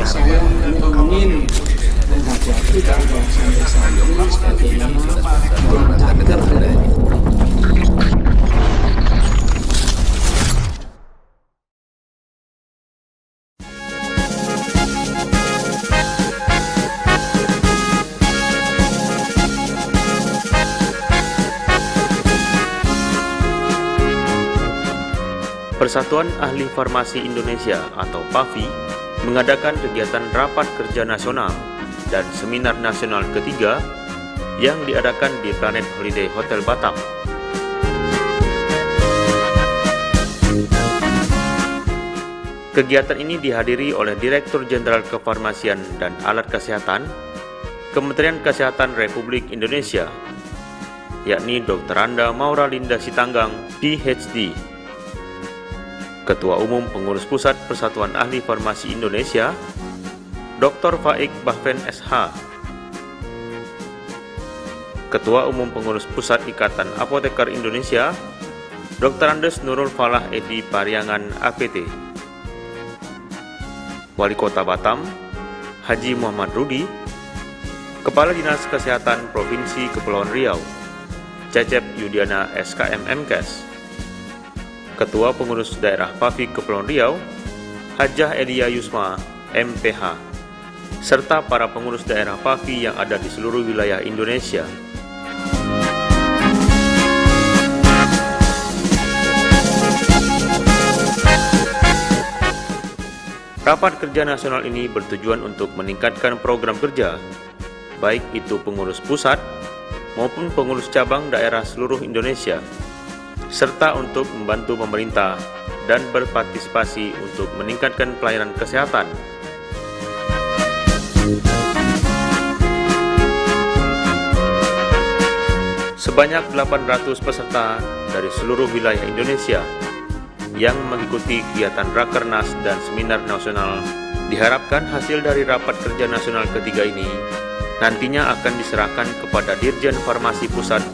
saya ngomongin menghadapi kalau bahasa Inggris bagaimana mencatat budaya. Persatuan Ahli Farmasi Indonesia atau PAFI mengadakan kegiatan Rapat Kerja Nasional dan Seminar Nasional ketiga yang diadakan di Planet Holiday Hotel Batam. Kegiatan ini dihadiri oleh Direktur Jenderal Kefarmasian dan Alat Kesehatan Kementerian Kesehatan Republik Indonesia, yakni Dr. Randa Mauralinda Sitanggang, PhD, Ketua Umum Pengurus Pusat Persatuan Ahli Farmasi Indonesia, Dr. Faik Bahven SH, Ketua Umum Pengurus Pusat Ikatan Apoteker Indonesia, Dr. Andes Nurul Falah Edi Pariangan APT, Wali Kota Batam, Haji Muhammad Rudi, Kepala Dinas Kesehatan Provinsi Kepulauan Riau, Cecep Yudiana SKM MKes, Ketua Pengurus Daerah PAFI Kepulauan Riau, Hajah Elia Yusma, MPH, serta para pengurus daerah PAFI yang ada di seluruh wilayah Indonesia. Rapat kerja nasional ini bertujuan untuk meningkatkan program kerja, baik itu pengurus pusat maupun pengurus cabang daerah seluruh Indonesia, serta untuk membantu pemerintah dan berpartisipasi untuk meningkatkan pelayanan kesehatan. Sebanyak 800 peserta dari seluruh wilayah Indonesia yang mengikuti kegiatan Rakernas dan Seminar Nasional. Diharapkan hasil dari Rapat Kerja Nasional ketiga ini nantinya akan diserahkan kepada Dirjen Farmasi Pusat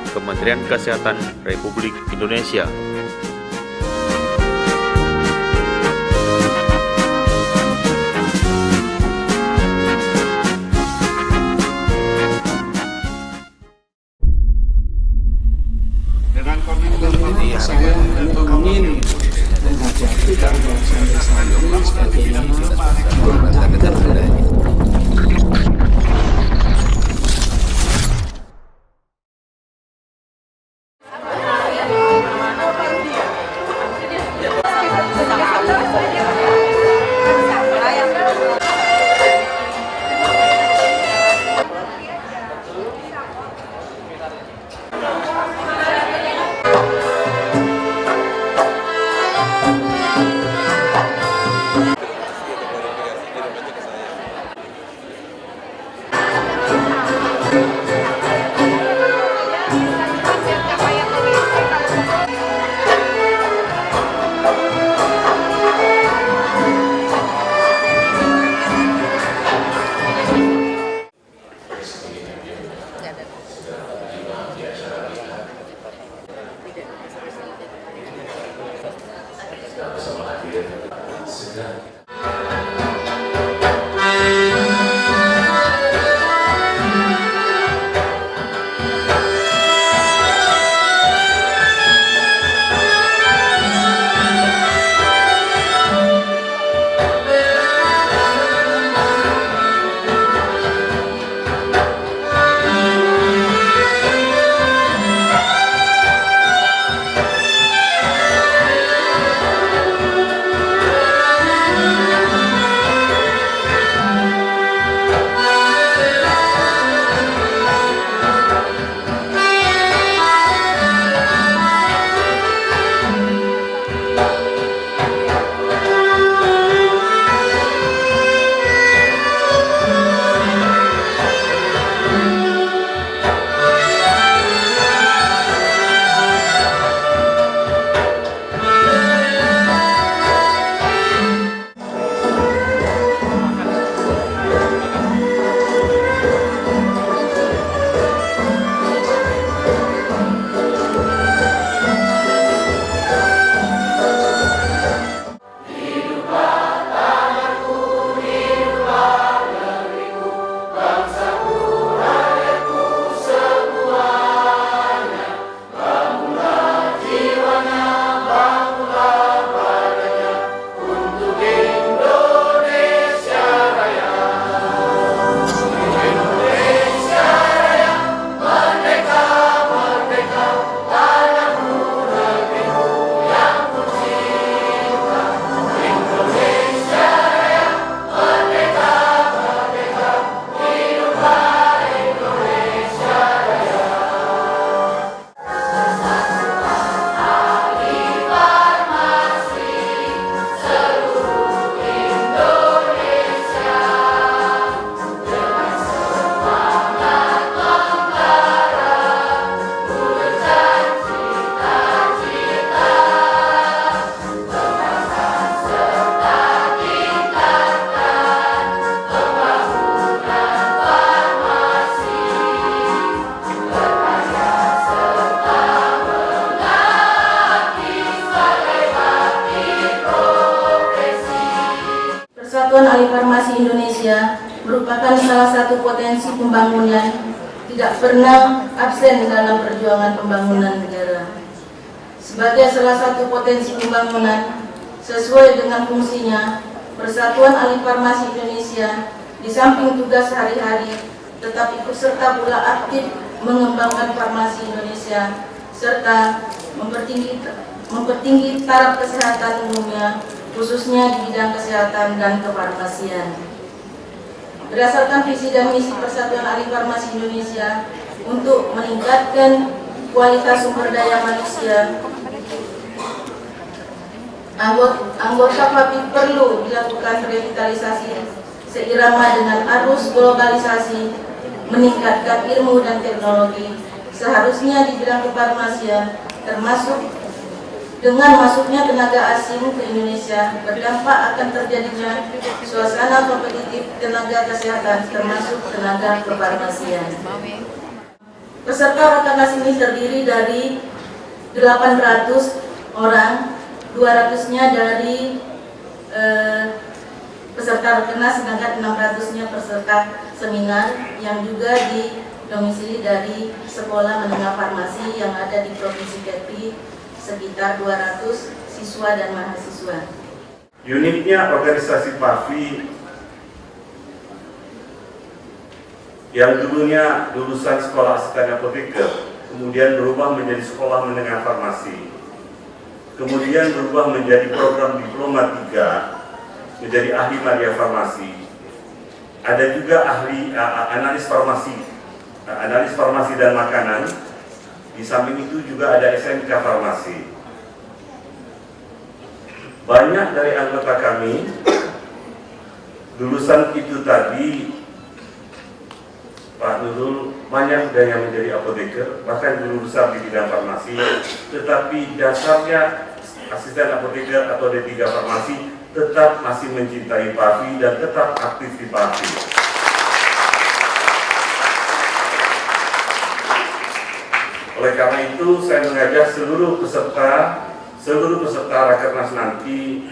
Kementerian Kesehatan Republik Indonesia. Dengan komitmen saya ngomongin menghadapi kalau bahasa Inggris bagaimana mencatat budaya. Persatuan Ahli Farmasi Indonesia merupakan salah satu potensi pembangunan tidak pernah absen dalam perjuangan pembangunan negara. Sebagai salah satu potensi pembangunan, sesuai dengan fungsinya, Persatuan Ahli Farmasi Indonesia di samping tugas sehari-hari tetap ikut serta pula aktif mengembangkan farmasi Indonesia serta mempertinggi taraf kesehatan umumnya, khususnya di bidang kesehatan dan kefarmasian. Berdasarkan visi dan misi Persatuan Ahli Farmasi Indonesia untuk meningkatkan kualitas sumber daya manusia, anggota FAPI perlu dilakukan revitalisasi seirama dengan arus globalisasi, meningkatkan ilmu dan teknologi. Seharusnya di bidang kefarmasian, termasuk dengan masuknya tenaga asing ke Indonesia, berdampak akan terjadinya suasana kompetitif tenaga kesehatan, termasuk tenaga kefarmasian. Peserta Rakernas ini terdiri dari 800 orang, 200-nya dari peserta Rakernas, sedangkan 600-nya peserta seminar yang juga didomisili dari sekolah menengah farmasi yang ada di Provinsi Kepri, sekitar 200 siswa dan mahasiswa. Uniknya organisasi PAFI yang dulunya lulusan sekolah asisten apoteker, kemudian berubah menjadi sekolah menengah farmasi, kemudian berubah menjadi program diploma 3, menjadi ahli media farmasi. Ada juga ahli analis farmasi dan makanan. Di samping itu juga ada SMK Farmasi. Banyak dari anggota kami lulusan itu tadi, Pak Nurul, banyak sudah yang menjadi apoteker, bahkan guru besar di bidang farmasi, tetapi dasarnya asisten apoteker atau D3 farmasi tetap masih mencintai PAFI dan tetap aktif di PAFI. Oleh karena itu, saya mengajak seluruh peserta Rakernas nanti,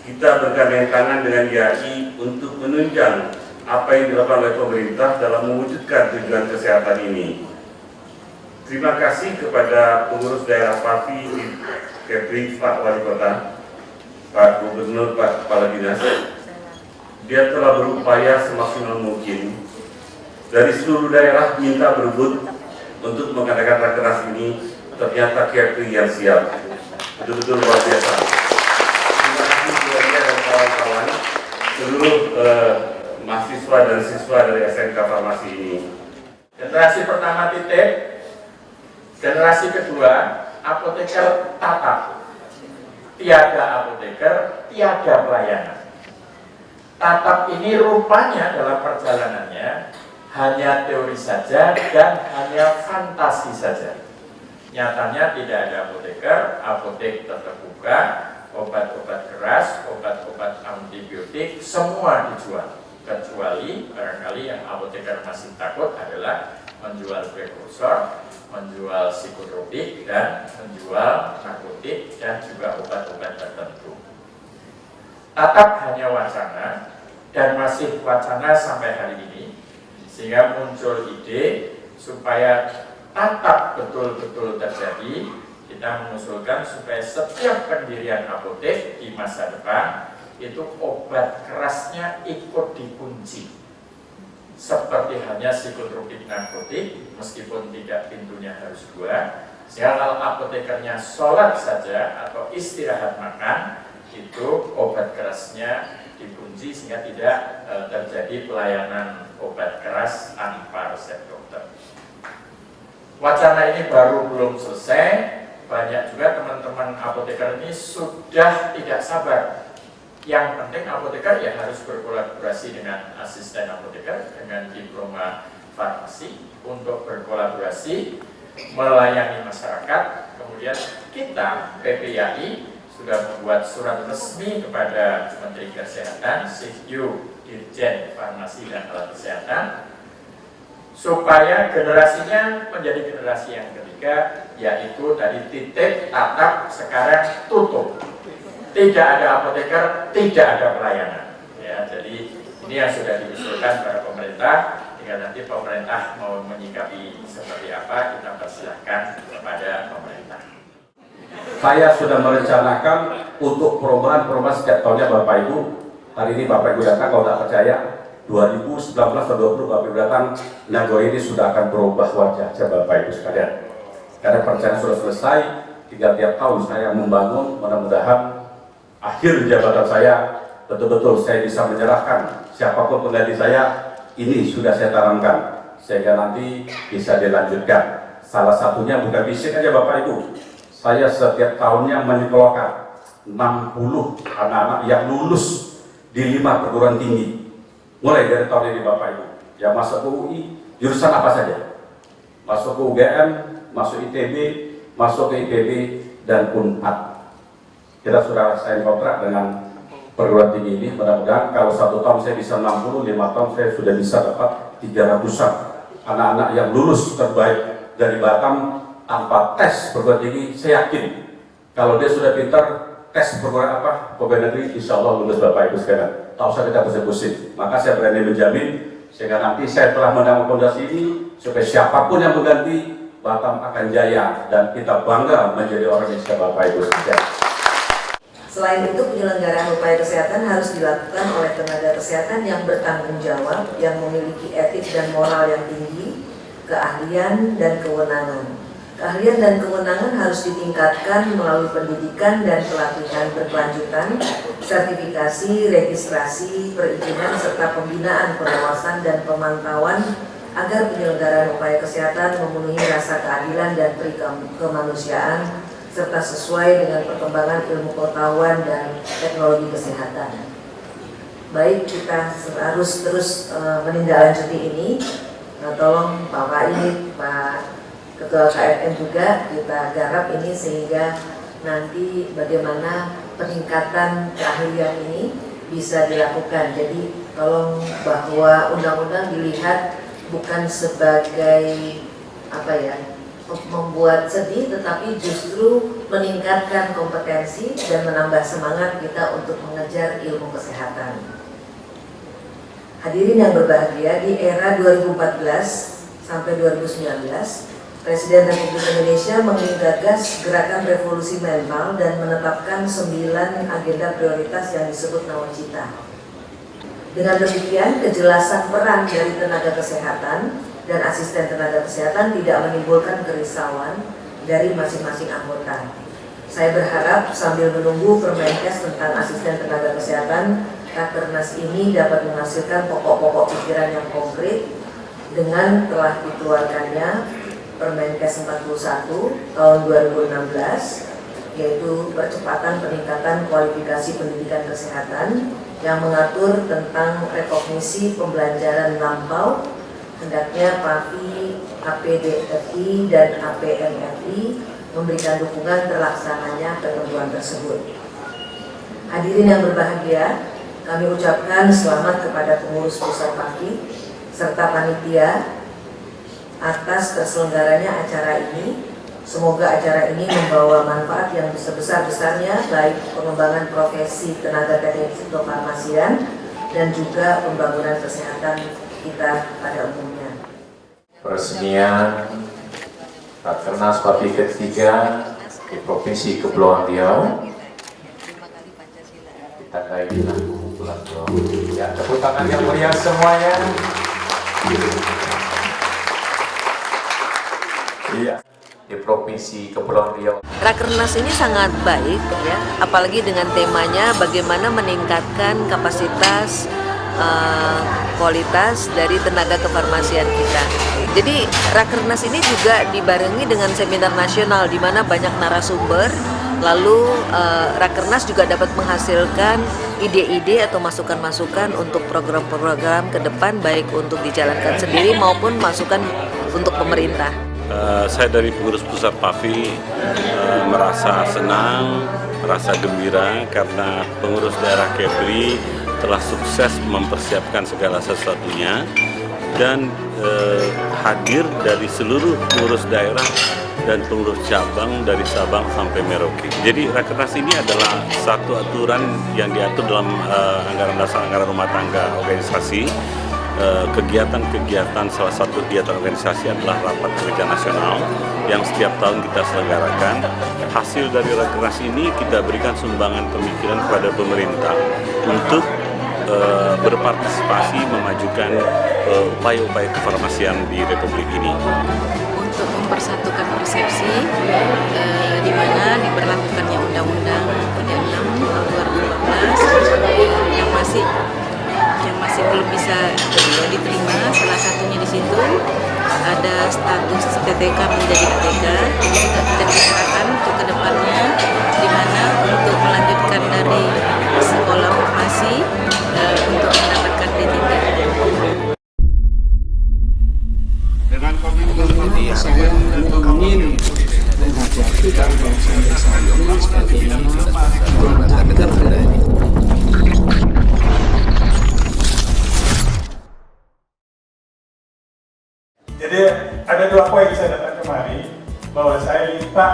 kita bergandeng tangan dengan YAI untuk menunjang apa yang dilakukan oleh pemerintah dalam mewujudkan tujuan kesehatan ini. Terima kasih kepada pengurus daerah PAFI di Kepri, Pak Wali Kota, Pak Gubernur, Pak Kepala Dinas. Dia telah berupaya semaksimal mungkin dari seluruh daerah minta berebut untuk mengadakan Rakernas ini. Ternyata Kepri yang siap, betul-betul luar biasa. Terima kasih keluarga dan kawan-kawan, seluruh mahasiswa dan siswa dari SMK Farmasi ini. Generasi pertama titip, generasi kedua apoteker tatap. Tiada apoteker, tiada pelayanan. Tatap ini rupanya dalam perjalanannya hanya teori saja dan hanya fantasi saja. Nyatanya tidak ada apoteker, apotek tetap buka, obat-obat keras, obat-obat antibiotik, semua dijual. Kecuali barangkali yang apoteker masih takut adalah menjual prekursor, menjual psikotropik, dan menjual narkotik, dan juga obat-obat tertentu. Tatap hanya wacana, dan masih wacana sampai hari ini, sehingga muncul ide supaya tatap betul-betul terjadi. Kita mengusulkan supaya setiap pendirian apotek di masa depan itu obat kerasnya ikut dikunci, seperti hanya psikotropik narkotik, meskipun tidak pintunya harus 2, sehingga kalau apotekernya sholat saja atau istirahat makan, itu obat kerasnya dikunci sehingga tidak terjadi pelayanan obat keras tanpa resep dokter. Wacana ini baru belum selesai, banyak juga teman-teman apoteker ini sudah tidak sabar. Yang penting apoteker ya harus berkolaborasi dengan asisten apoteker, dengan diploma farmasi untuk berkolaborasi melayani masyarakat. Kemudian kita PPAI sudah membuat surat resmi kepada Menteri Kesehatan, Sekju Dirjen Farmasi dan Alat Kesehatan, supaya generasinya menjadi generasi yang ketiga, yaitu tadi titip, tatap, sekarang tutup. Tidak ada apoteker, tidak ada pelayanan. Ya. Nah, jadi ini yang sudah diusulkan para pemerintah. Jika nanti pemerintah mau menyikapi seperti apa, kita persilahkan kepada pemerintah. Saya sudah merencanakan untuk perubahan setiap tahunnya Bapak Ibu. Hari ini Bapak Ibu datang, kalau tak percaya 2019 atau 2020 Bapak Ibu datang, Nagoya ini sudah akan berubah wajah Bapak Ibu sekalian. Karena perencanaan sudah selesai, tinggal tiap tahun saya membangun, mudah-mudahan akhir jabatan saya betul-betul saya bisa menyerahkan siapapun pengganti saya, ini sudah saya tanamkan sehingga nanti bisa dilanjutkan. Salah satunya bukan fisik aja Bapak Ibu, saya setiap tahunnya menyekolahkan 60 anak-anak yang lulus di 5 perguruan tinggi mulai dari tahun ini Bapak Ibu, yang masuk ke UI jurusan apa saja, masuk ke UGM, masuk ITB, masuk ke IPB dan UNPAD. Kita sudah sign kontrak dengan perguruan tinggi ini, mudah-mudahan kalau 1 tahun saya bisa 60, 5 tahun saya sudah bisa dapat 300-an anak-anak yang lulus terbaik dari Batam tanpa tes perguruan tinggi. Saya yakin kalau dia sudah pintar, tes perguruan negeri, insya Allah lulus Bapak Ibu sekalian. Tak usah kita pusing-pusing. Maka saya berani menjamin sehingga nanti saya telah menambah fondasi ini supaya siapapun yang mengganti, Batam akan jaya dan kita bangga menjadi orang Indonesia Bapak Ibu sekalian. Selain itu, penyelenggaraan upaya kesehatan harus dilakukan oleh tenaga kesehatan yang bertanggung jawab, yang memiliki etik dan moral yang tinggi, keahlian dan kewenangan. Keahlian dan kewenangan harus ditingkatkan melalui pendidikan dan pelatihan berkelanjutan, sertifikasi, registrasi, perizinan, serta pembinaan, pengawasan, dan pemantauan agar penyelenggaraan upaya kesehatan memenuhi rasa keadilan dan kemanusiaan, serta sesuai dengan perkembangan ilmu pengetahuan dan teknologi kesehatan. Baik, kita harus terus menindaklanjuti ini. Nah, tolong Pak Wahid, Pak Ketua KMM juga kita garap ini sehingga nanti bagaimana peningkatan keahlian ini bisa dilakukan. Jadi tolong bahwa undang-undang dilihat bukan sebagai membuat sedih, tetapi justru meningkatkan kompetensi dan menambah semangat kita untuk mengejar ilmu kesehatan. Hadirin yang berbahagia, di era 2014 sampai 2019, Presiden Republik Indonesia menggagas gerakan revolusi mental dan menetapkan 9 agenda prioritas yang disebut Nawacita. Dengan demikian, kejelasan peran dari tenaga kesehatan dan asisten tenaga kesehatan tidak menimbulkan kerisauan dari masing-masing anggota. Saya berharap sambil menunggu Permenkes tentang asisten tenaga kesehatan, Rakernas ini dapat menghasilkan pokok-pokok pikiran yang konkret dengan telah dikeluarkannya Permenkes 41 tahun 2016, yaitu percepatan peningkatan kualifikasi pendidikan kesehatan yang mengatur tentang rekognisi pembelajaran lampau. Hendaknya PAVI, APDFI, dan APMFI memberikan dukungan terlaksananya ketentuan tersebut. Hadirin yang berbahagia, kami ucapkan selamat kepada pengurus pusat PAVI serta panitia atas terselenggaranya acara ini. Semoga acara ini membawa manfaat yang sebesar-besarnya baik pengembangan profesi tenaga teknik kefarmasian dan juga pembangunan kesehatan kita pada umumnya. Peresmian Rakernas PAVI ketiga di Provinsi Kepulauan Riau ditandai dengan kumpulan doa. Ya, tepuk tangan yang meriah semuanya. Iya, di Provinsi Kepulauan Riau. Rakernas ini sangat baik ya, apalagi dengan temanya bagaimana meningkatkan kapasitas kualitas dari tenaga kefarmasian kita. Jadi Rakernas ini juga dibarengi dengan seminar nasional di mana banyak narasumber. Lalu Rakernas juga dapat menghasilkan ide-ide atau masukan-masukan untuk program-program ke depan, baik untuk dijalankan sendiri maupun masukan untuk pemerintah. Saya dari pengurus pusat PAVI merasa senang, merasa gembira karena pengurus daerah Kepri telah sukses mempersiapkan segala sesuatunya dan hadir dari seluruh pengurus daerah dan pengurus cabang dari Sabang sampai Merauke. Jadi Rakernas ini adalah satu aturan yang diatur dalam anggaran dasar anggaran rumah tangga organisasi. Kegiatan-kegiatan, salah satu kegiatan organisasi adalah rapat kerja nasional yang setiap tahun kita selenggarakan. Hasil dari Rakernas ini kita berikan sumbangan pemikiran kepada pemerintah untuk berpartisipasi memajukan upaya-upaya kefarmasian di Republik ini. Untuk mempersatukan persepsi, di mana diberlakukannya Undang-Undang 36 tahun 2014 yang masih belum bisa diterima. Salah satunya di situ ada status TTK menjadi ATK. Ini juga kita bicarakan untuk kedepannya, di mana untuk melanjutkan dari sekolah farmasi untuk mendapatkan D3. Dengan komitmen saya ingin menghadapi keadaan saya ini sebagai negara ini. Jadi ada dua poin saya datang kemari, bahwa saya minta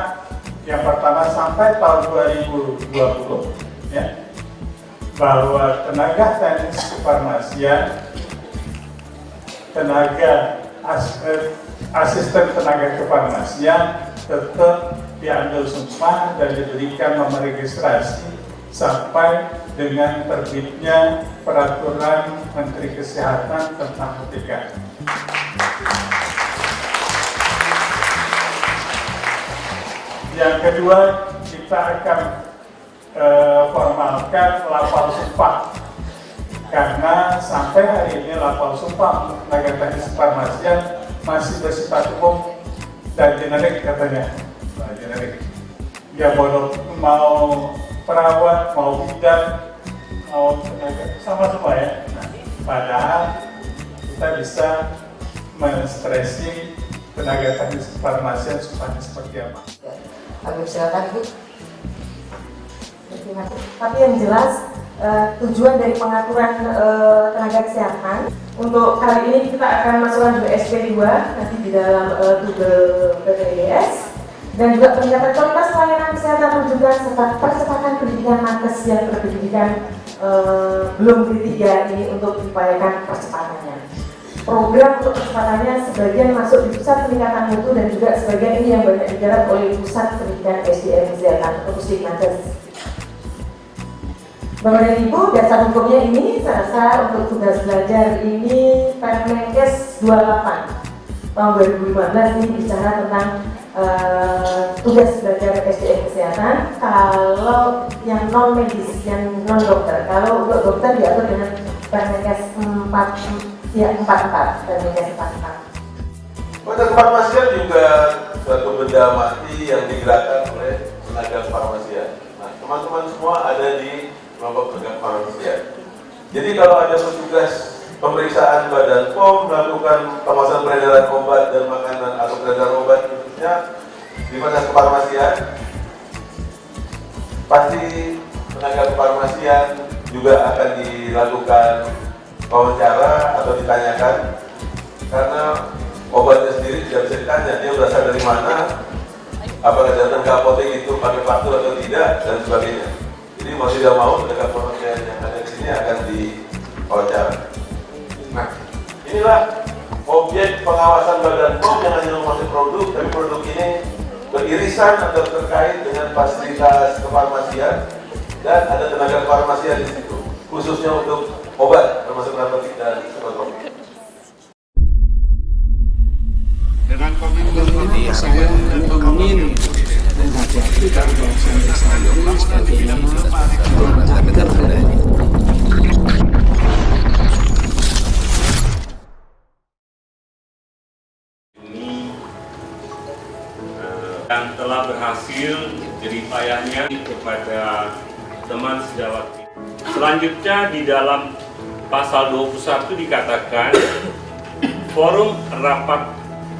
yang pertama sampai tahun 2020 ya, bahwa tenaga teknis kefarmasian, tenaga asisten tenaga kefarmasian tetap diambil sumpah dan diberikan nomor registrasi sampai dengan terbitnya peraturan Menteri Kesehatan tentang ATK. Yang kedua, kita akan formalkan lapor sumpah, karena sampai hari ini lapor sumpah tenaga teknis kefarmasian masih bersifat umum dan generik katanya. Nah, generik. Ya mau perawat, mau bidan, mau tenaga, sama semua ya. Nah, padahal kita bisa men-stressing tenaga teknis kefarmasian supaya seperti apa. Kami silakan Ibu. Tapi yang jelas tujuan dari pengaturan tenaga kesehatan untuk kali ini kita akan masukkan juga SP2 nanti di dalam Google PPDS, dan juga peningkatan kualitas pelayanan kesehatan rujukan serta percepatan pendidikan nakes yang berpendidikan belum D3 ini untuk diupayakan percepatannya. Program untuk percepatannya sebagian masuk di pusat peningkatan mutu dan juga sebagian ini yang banyak digarap oleh pusat pendidikan SDM kesehatan atau Pusdiknaker. Bapak dan Ibu, dasar hukumnya ini saya rasa untuk tugas belajar ini Permenkes 28 tahun 2015 ini bicara tentang tugas belajar SDM kesehatan kalau yang non medis, yang non dokter. Kalau untuk dokter diatur dengan Permenkes 44 Permenkes 44. Pada kefarmasian juga suatu benda mati yang digerakkan oleh tenaga kefarmasian. Nah, teman-teman semua ada di kelompok tenaga kefarmasian. Jadi kalau ada petugas pemeriksaan Badan POM melakukan pengawasan peredaran obat dan makanan atau peredaran obat khususnya di masa kefarmasian, pasti tenaga kefarmasian juga akan dilakukan wawancara atau ditanyakan, karena obatnya sendiri tidak bisa ditanya, dia berasal dari mana, apakah datang ke apotek itu pakai faktur atau tidak, dan sebagainya. Jadi mau tidak mau tenaga kefarmasian yang ada di sini akan diwawancara. Nah, inilah objek pengawasan Badan POM yang hanya memakai produk, tapi produk ini beririsan atau terkait dengan fasilitas kefarmasian, dan ada tenaga kefarmasian di situ, khususnya untuk obat termasuk narkotik dan psikotropik. Dengan komitmen saya ingin menghadapi keadaan saya ini sebagai negara ini. Yang telah berhasil jerih payahnya kepada teman sejawat. Selanjutnya di dalam pasal 21 dikatakan forum rapat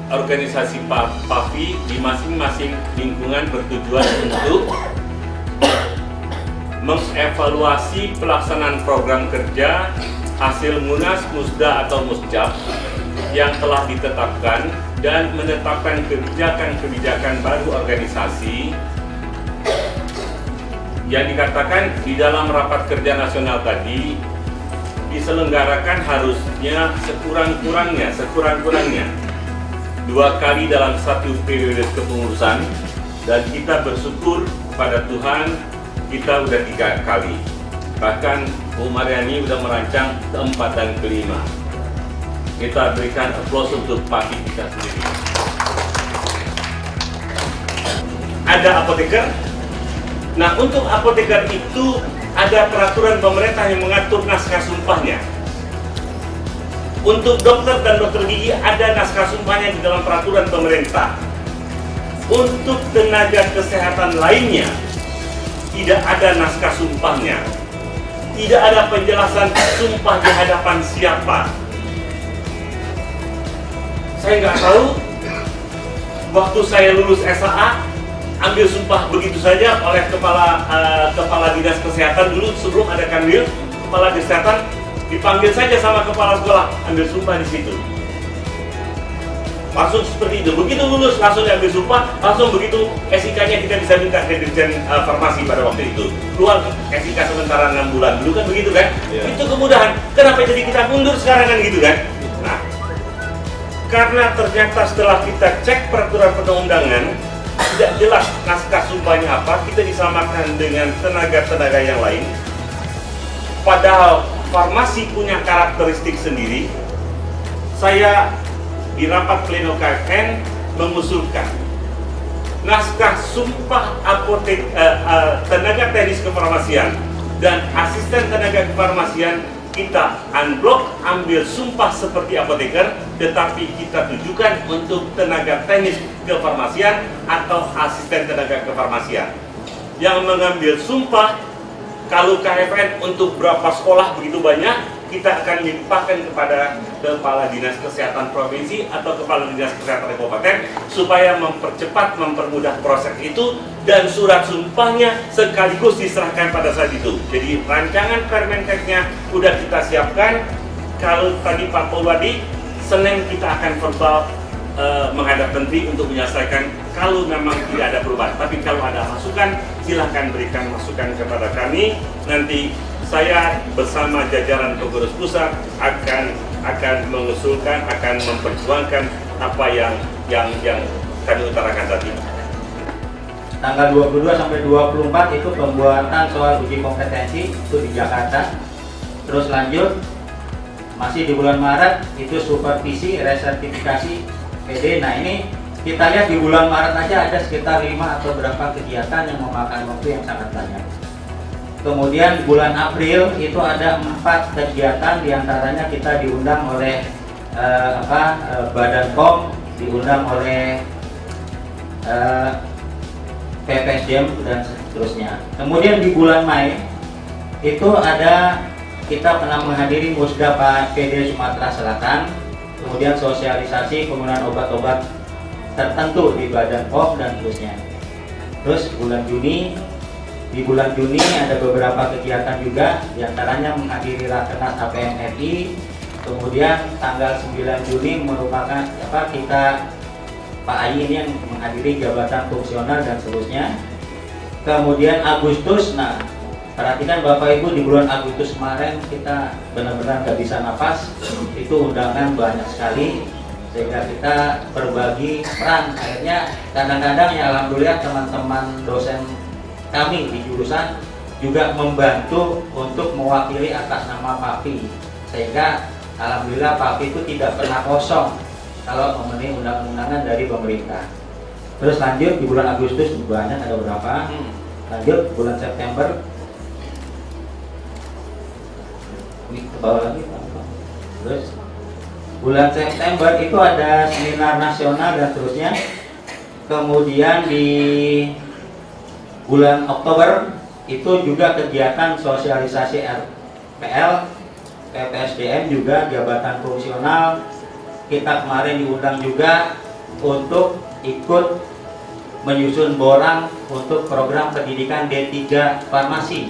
organisasi PAFI di masing-masing lingkungan bertujuan untuk mengevaluasi pelaksanaan program kerja hasil Munas, Musda atau Musjab yang telah ditetapkan dan menetapkan kebijakan-kebijakan baru organisasi yang dikatakan di dalam rapat kerja nasional tadi diselenggarakan harusnya sekurang-kurangnya 2 kali dalam 1 periode kepengurusan, dan kita bersyukur pada Tuhan kita udah 3 kali. Bahkan Bu Mariani udah merancang keempat dan kelima. Kita berikan aplaus untuk Papi kita sendiri. Ada apoteker. Nah, untuk apoteker itu ada peraturan pemerintah yang mengatur naskah sumpahnya. Untuk dokter dan dokter gigi ada naskah sumpahnya di dalam peraturan pemerintah. Untuk tenaga kesehatan lainnya tidak ada naskah sumpahnya. Tidak ada penjelasan sumpah di hadapan siapa. Saya nggak tahu, waktu saya lulus SAA, ambil sumpah begitu saja oleh kepala dinas kesehatan dulu sebelum ada Kanwil, kepala dinas kesehatan dipanggil saja sama kepala sekolah, ambil sumpah di situ. Langsung seperti itu, begitu lulus langsung diambil sumpah, langsung begitu SIK-nya kita bisa minta ke Dirjen Farmasi pada waktu itu. Keluar SIK sementara 6 bulan, dulu kan begitu kan? Yeah. Itu kemudahan. Kenapa jadi kita mundur sekarang kan gitu kan? Nah, karena ternyata setelah kita cek peraturan perundang-undangan tidak jelas naskah sumpahnya apa, kita disamakan dengan tenaga-tenaga yang lain. Padahal farmasi punya karakteristik sendiri. Saya di rapat pleno KFN mengusulkan naskah sumpah tenaga teknis kefarmasian dan asisten tenaga kefarmasian kita unblock, ambil sumpah seperti apoteker, tetapi kita tujukan untuk tenaga teknis kefarmasian atau asisten tenaga kefarmasian yang mengambil sumpah. Kalau KFN untuk berapa sekolah begitu banyak, kita akan limpahkan kepada Kepala Dinas Kesehatan Provinsi atau Kepala Dinas Kesehatan Kabupaten supaya mempercepat, mempermudah proses itu, dan surat sumpahnya sekaligus diserahkan pada saat itu. Jadi rancangan Permenkesnya udah kita siapkan. Kalau tadi Pak Polwadi, Senin kita akan verbal menghadap Menteri untuk menyelesaikan kalau memang tidak ada perubahan. Tapi kalau ada masukan, silahkan berikan masukan kepada kami. Nanti saya bersama jajaran pengurus pusat akan mengusulkan, akan memperjuangkan apa yang kami utarakan tadi. Tanggal 22 sampai 24 itu pembuatan soal uji kompetensi itu di Jakarta. Terus lanjut masih di bulan Maret itu supervisi resertifikasi PD. Nah, ini kita lihat di bulan Maret aja ada sekitar 5 atau berapa kegiatan yang memakan waktu yang sangat banyak. Kemudian bulan April itu ada 4 kegiatan, diantaranya kita diundang oleh Badan POM, diundang oleh PPSDM dan seterusnya. Kemudian di bulan Mei itu ada kita pernah menghadiri Musda PD Sumatera Selatan, kemudian sosialisasi penggunaan obat-obat tertentu di Badan POM dan seterusnya. Terus di bulan Juni ada beberapa kegiatan juga, diantaranya menghadiri Rakernas APMRI. Kemudian tanggal 9 Juni merupakan kita Pak Ayi ini yang menghadiri jabatan fungsional dan seterusnya. Kemudian Agustus, nah perhatikan Bapak Ibu, di bulan Agustus kemarin kita benar-benar gak bisa nafas, itu undangan banyak sekali sehingga kita berbagi peran. Akhirnya kadang-kadang ya alhamdulillah teman-teman dosen kami di jurusan juga membantu untuk mewakili atas nama Papi, sehingga alhamdulillah Papi itu tidak pernah kosong kalau memenuhi undang-undangan dari pemerintah. Terus lanjut di bulan Agustus banyak, ada berapa. Lanjut bulan September, ini ke bawah lagi. Terus bulan September itu ada seminar nasional dan seterusnya. Kemudian di bulan Oktober itu juga kegiatan sosialisasi RPL, PPSDM juga jabatan fungsional. Kita kemarin diundang juga untuk ikut menyusun borang untuk program pendidikan D3 Farmasi.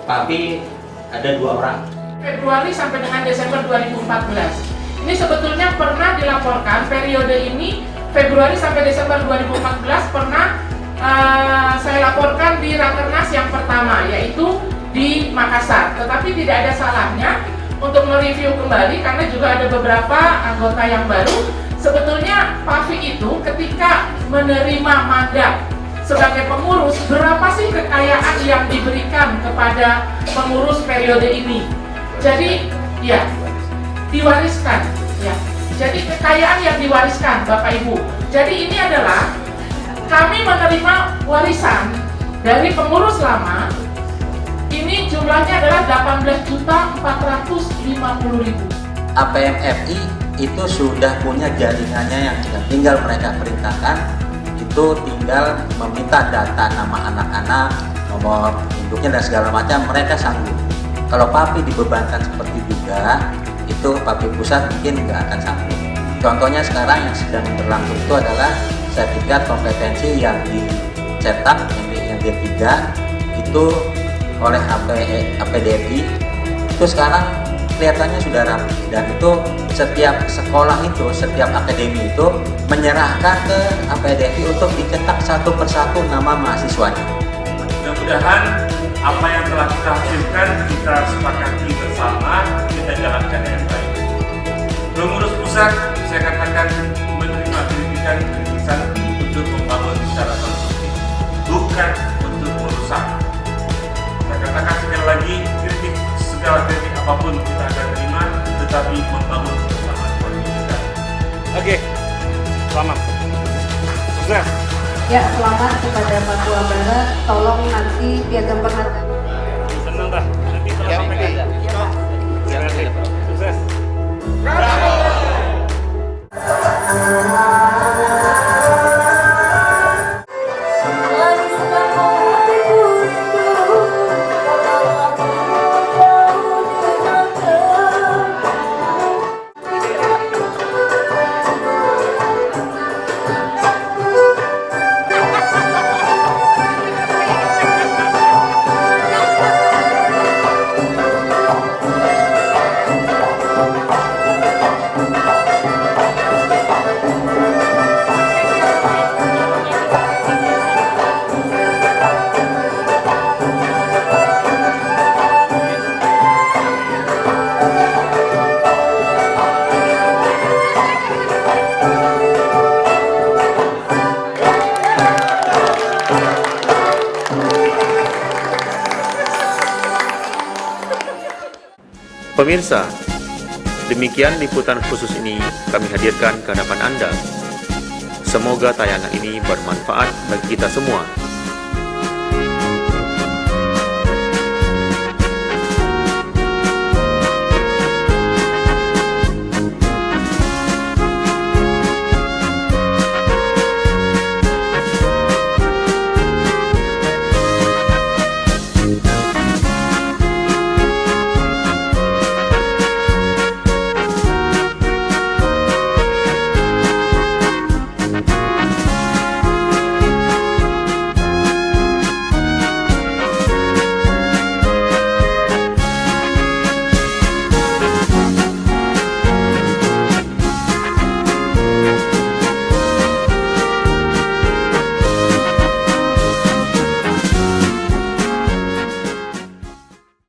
Tapi ada 2 orang. Februari sampai dengan Desember 2014 Ini sebetulnya pernah dilaporkan periode ini Februari sampai Desember 2014 pernah saya laporkan di Rakernas yang pertama, yaitu di Makassar. Tetapi tidak ada salahnya untuk mereview kembali karena juga ada beberapa anggota yang baru. Sebetulnya PAFI itu ketika menerima mandat sebagai pengurus, berapa sih kekayaan yang diberikan kepada pengurus periode ini? Jadi ya diwariskan ya. Jadi kekayaan yang diwariskan Bapak Ibu. Jadi ini adalah kami menerima warisan dari pengurus lama. Ini jumlahnya adalah 18.450.000. APMFI itu sudah punya jaringannya yang tinggal mereka perintahkan, itu tinggal meminta data nama anak-anak, nomor induknya dan segala macam, mereka sanggup. Kalau PAFI dibebankan seperti juga, itu PAFI pusat mungkin nggak akan sanggup. Contohnya sekarang yang sedang berlangsung itu adalah sertifikat kompetensi yang dicetak yang D3 itu oleh APDFI, itu sekarang kelihatannya sudah rapi, dan itu setiap sekolah itu, setiap akademi itu menyerahkan ke APDFI untuk dicetak satu persatu nama mahasiswanya. Mudah-mudahan apa yang telah kita hasilkan kita sepakati bersama, kita jalankan yang baik. Pengurus pusat saya katakan menerima kritikan untuk membangun secara konstruktif, bukan untuk merusak. Saya katakan sekali lagi, segala kritik apapun kita akan terima, tetapi membangun kebersamaan kita. Oke, selamat. Sukses. Ya, selamat kepada Pak Tua Barat. Tolong nanti piagam penghargaan. Senang dah. Nanti setelah sampai sukses. Pemirsa, demikian liputan khusus ini kami hadirkan ke hadapan Anda. Semoga tayangan ini bermanfaat bagi kita semua.